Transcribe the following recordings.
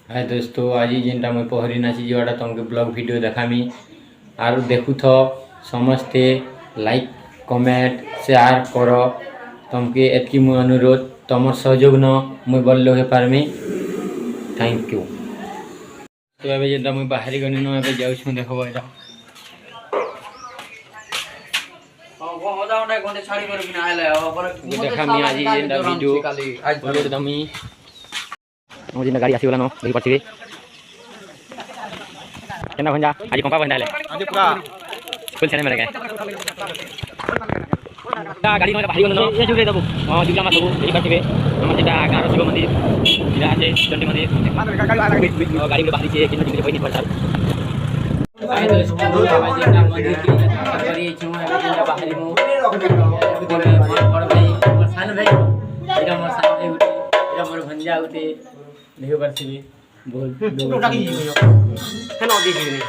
हाय दोस्तों, आज जेनटा मुई पहरी नाची जोड़ा तुमके ब्लॉग वीडियो देखामी आर देखु समस्ते लाइक कमेंट शेयर कर तुमके एतकी मुई अनुरोध तुम सहयोग न मुई बल्ल हो पारमी। Thank you. तो एबे जेनटा मुई बाहरी गनी न एबे जाउछु देखबो एटा देखामी आज जेनटा वीडियो अपलोड दमी मुझे गाड़ी आसी वाला न देखि पाछिबे केना भंजा आज कंपा बंदाले आज पूरा फुल छने मेरे के ता गाड़ी में भारी न ये जुगे दबो हां जुगला मा दबो देखि पाछिबे हम जेटा गारो शिव मंदिर इरा আছে चंडी मंदिर गाड़ी में बाहरी छे किन दिखे होई नि पड़ता आइ दोस्तों आज जेटा मंदिर की करी छु जेटा बाहरी मु बड़ भाई मोर सान भाई इरा मोर सान भाई उठे इरा मोर भंजा उठे देखो पाछिबे बोल दो टाकी है ना देखि नहीं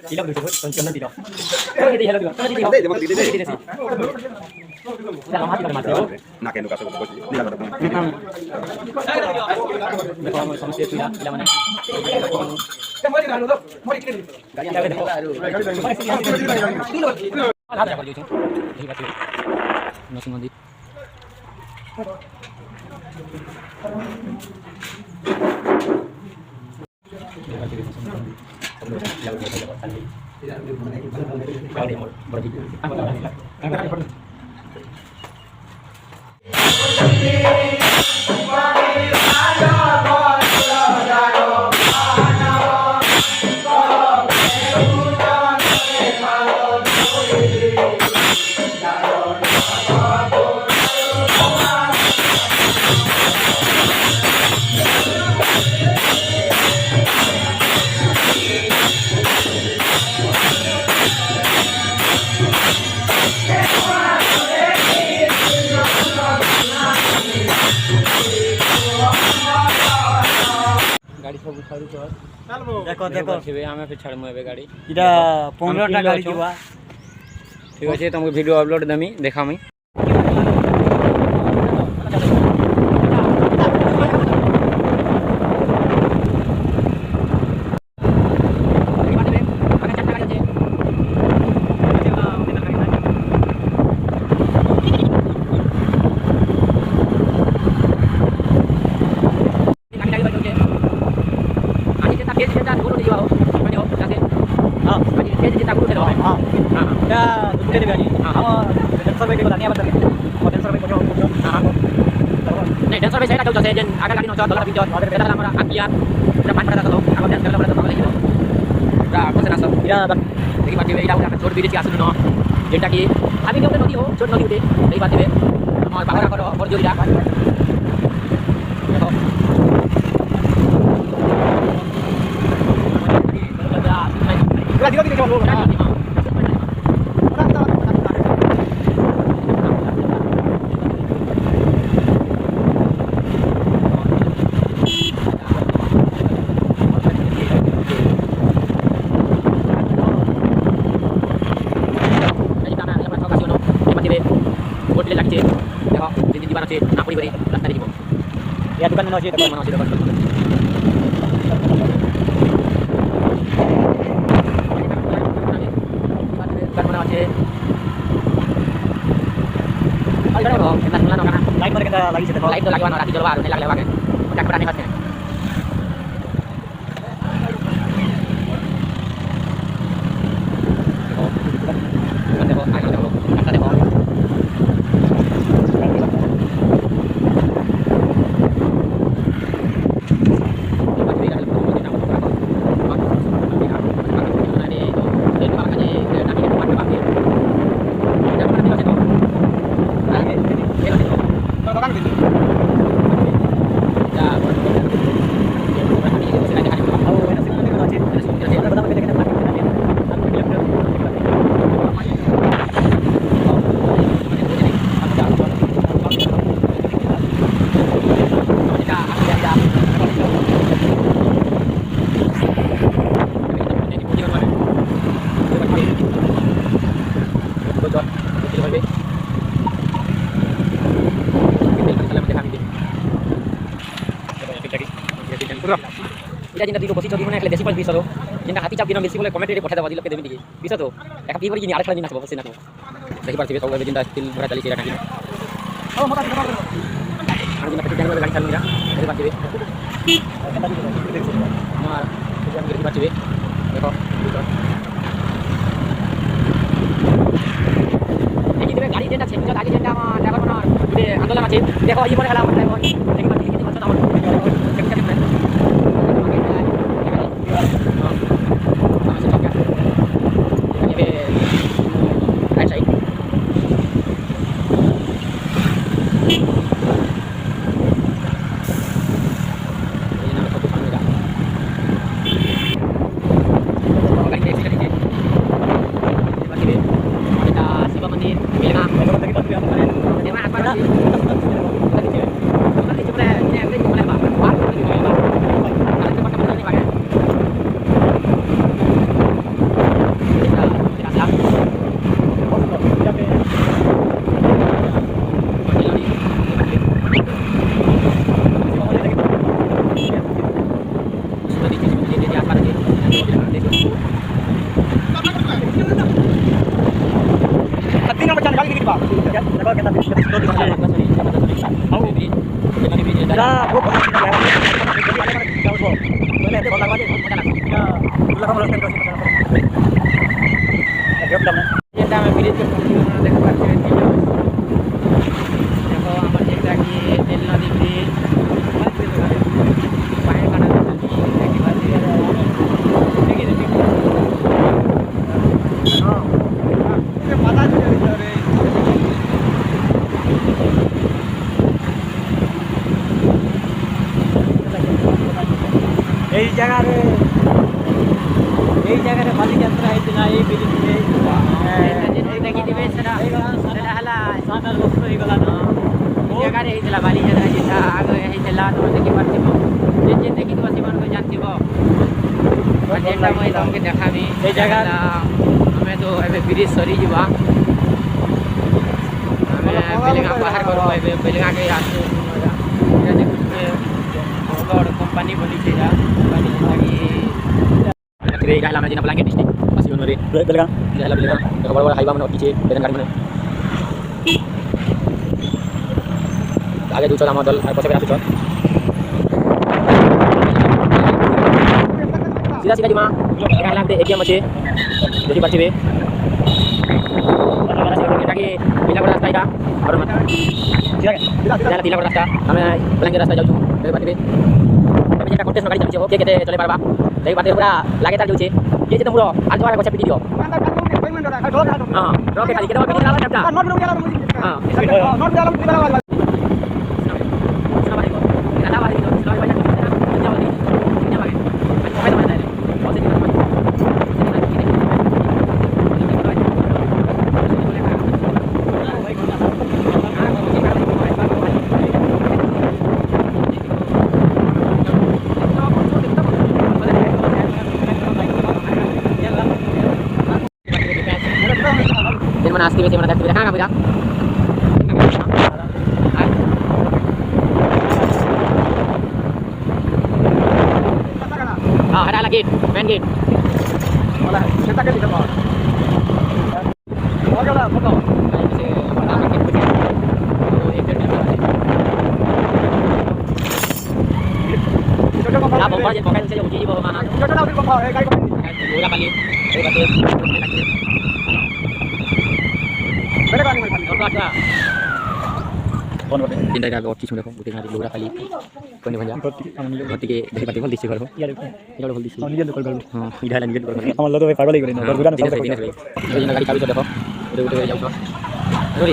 tidak begitu tontonan tidak kita hello juga tidak dalam hati pada mati nak yang kasih pokok ini lah kalau mau sama saya tidak mana kembali kan dulu mau ikut gari ada ada kalau itu hebat tuh nasi mandi गाड़ी सब उठारू कर देखो देखो छिबे हमें पे छड़मु एबे गाड़ी इटा 15 टा गाड़ी जीवा ठीक अछि तुमको वीडियो अपलोड दमी देखामी dan sampai saya tahu saya dan agak lagi nonton dolar pinjol ada beda lama akiat depan pada tahu apa dan segala pada tahu lagi dah aku senang ya bang jadi baca beda udah छोड़ भी दिया सुनो जेटा की अभी के नदी हो छोड़ नदी उठे नहीं बात है हमारे बाहर करो और जोड़ी दा देखो दिखा दिखा दिखा ya bukan mana sih depan lain kita lagi situ lain itu lagi mana lagi jual baru lagi lewat udah berani masnya এটা যেটা দিলো বসি চলি মানে একটা দেশি পাঁচ বিশ যেটা হাতি চাপ দিলাম বেশি বলে কমেন্টে পঠাই দেওয়া দিল দেবে দিকে বিশ তো একটা কি করে জিনি আরেকটা জিনিস আসবো বসে না তো দেখি পারছিবে সবাই যেটা স্টিল ভরা চালিয়েছে এটা নাকি আমি যেটা জানি গাড়ি চালানো যা দেখি পারছিবে আমার দেখি পারছিবে দেখো দেখি দেবে গাড়ি যেটা ছেড়ে গাড়ি যেটা আমার ড্রাইভার বানার যে আন্দোলন আছে দেখো এই মনে হলো আমার ড্রাইভার দেখি পারছিবে কি করছে আমার right side. এই জায়গায় বালিযাত্রা হয়েছিল এই ব্রিজে ଦେଖିଥିବେ ସେଟା ସେଟା ହେଲା 7-8 ବର୍ଷ ହେଇଗଲା ନା ଜାଗାରେ ହେଇଥିଲା ବାଲିଯାତ୍ରା ଯେଟା ଆଗ ହେଇଥିଲା ତମେ ଦେଖିପାରିଥିବ ଯେ ଦେଖିଥିବ ସେମାନଙ୍କୁ ଜାଣିଥିବ ଯେଟା ମୁଇଁ ତମକୁ ଦେખાମି ସେଇ ଜାଗା ଆମେ ତ ଏବେ ବ୍ରିଜ ସରିଯିବା ଆମେ ବେଲେଙ୍ଗା ବାହାର କରୁ ଏବେ ବେଲେଙ୍ଗାକେ ଆସୁ ଦେଖୁଛେ ବଡ଼ କମ୍ପାନୀ ବୋଲିছে ଯା ये गाइला हमरा जिना ब्लैंकेट डिस्ट्रिक्ट बस योनो रे बेलगा गाइला बेलगा देखो बड़ बड़ हाईवा मन पीछे बेदन गाड़ी मन आगे दूसरा हम दल पछे पे आछो सीधा सीधा जिमा गाइला पे एटीएम আছে দেখি পাচ্ছিবে এটা কি তিলা রাস্তা এটা আর মত সিধা তিলা রাস্তা আমরা ব্ল্যাঙ্কেট রাস্তা যাচ্ছু দেখি পাচ্ছিবে আমি যেটা কন্টেস্ট গাড়ি চালিছে ওকে কেতে চলে পারবা দেখি পাতে পুরা লাগে তার যাচ্ছে ये जे तुमरो आज दोबारा कोचा पिटी दियो हां रोके खाली केदा पिटी डाला चपटा नोट रुक गेला हां नोट डाला पिटी डाला वाला mana asli mana dah kita kang bilang ada lagi main gate malah cetak ke tidak mau oke lah foto lah bomba je pakai saja uji bawa mana coba lah bomba gaड़ी को बोला kali ये बात मेरे गाड़ी में और बात कौन बोले दिन तक और चीज में देखो उठे गाड़ी लोरा खाली कोने भैया गति के देखि पाते बोल दिसे करो यार इधर बोल दिसे निजे कर करो हां इधर निजे कर करो हमर लतो भाई पागल ही करे ना गुरगान सब ये गाड़ी चाबी तो देखो उधर उधर जाओ तो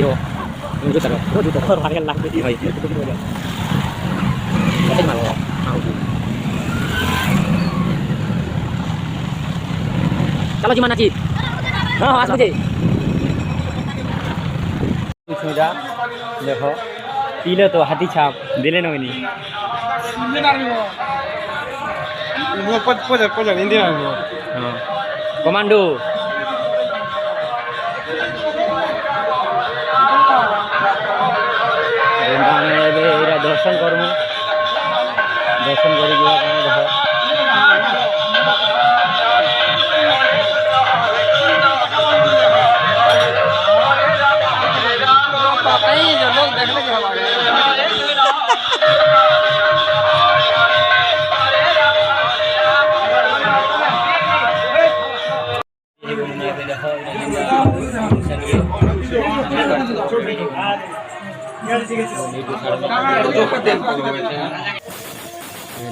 रो मुझे करो रो तो और भागे लाग दे भाई ऐसे मारो आओ चलो जी माना जी हां आस मुझे सुविधा देखो पीले तो हाथी छाप दिले न नहीं कमांडो दर्शन कर दर्शन कर देखो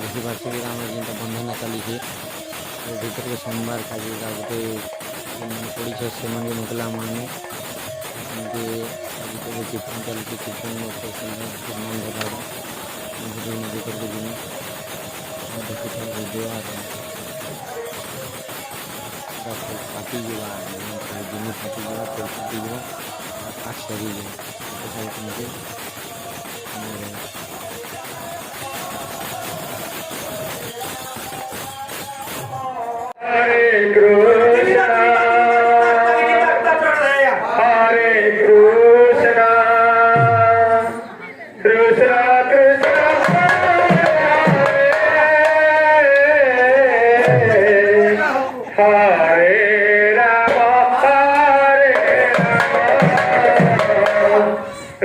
দেখি পাচ্ছি আমার যেটা বন্ধনা চালিয়েছে ভিতরে সোমবার কাজে কাজে পড়েছে সেমানে মোকলা মানে চিত্র চালিয়ে চিত্র নাম ধরা ভিতরে দিন দেখি ভিডিও আছে ফাটি যাওয়া জিনিস ফাটি যাওয়া ফাটি যাওয়া কাজ সরিয়ে যাওয়া তোমাকে Hare Krishna, Hare Krishna, Krishna Krishna, Hare Rama, Hare Rama,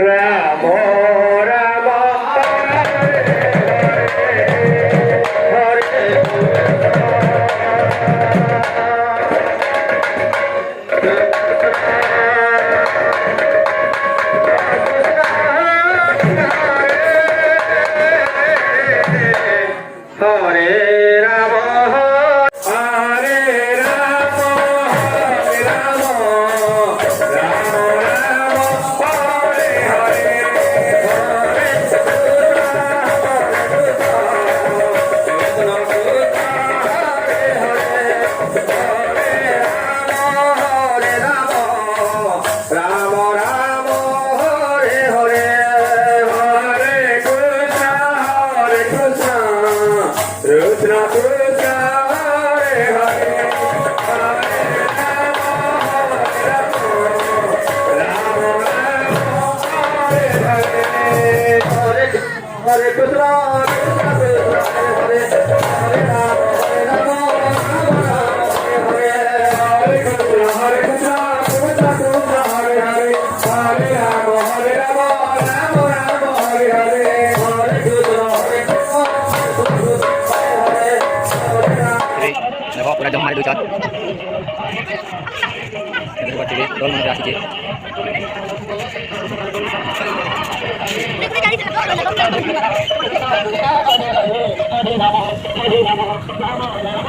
Rama Rama, Hare Hare Rama, Hare Rama, Hare Rama, Rama Rama, Hare Hare, Hare Rama, Rama, Hare Hare, Hare Krishna, Hare Krishna, Krishna Krishna, Hare Hare, Hare Rama, Rama Rama, Hare Hare, Hare Krishna, Krishna Krishna, Hare Hare, Hare Rama, Rama Rama, Hare Hare, Hare Krishna, Krishna Krishna, Hare Hare, Hare Rama, Rama Rama, Hare Hare, Hare Krishna, Hare Krishna, দেখো পুরা জমা দুই চার দল মধ্যে আসছে Hare Rama, Hare Rama, Hare Rama, Hare Rama, Rama Rama,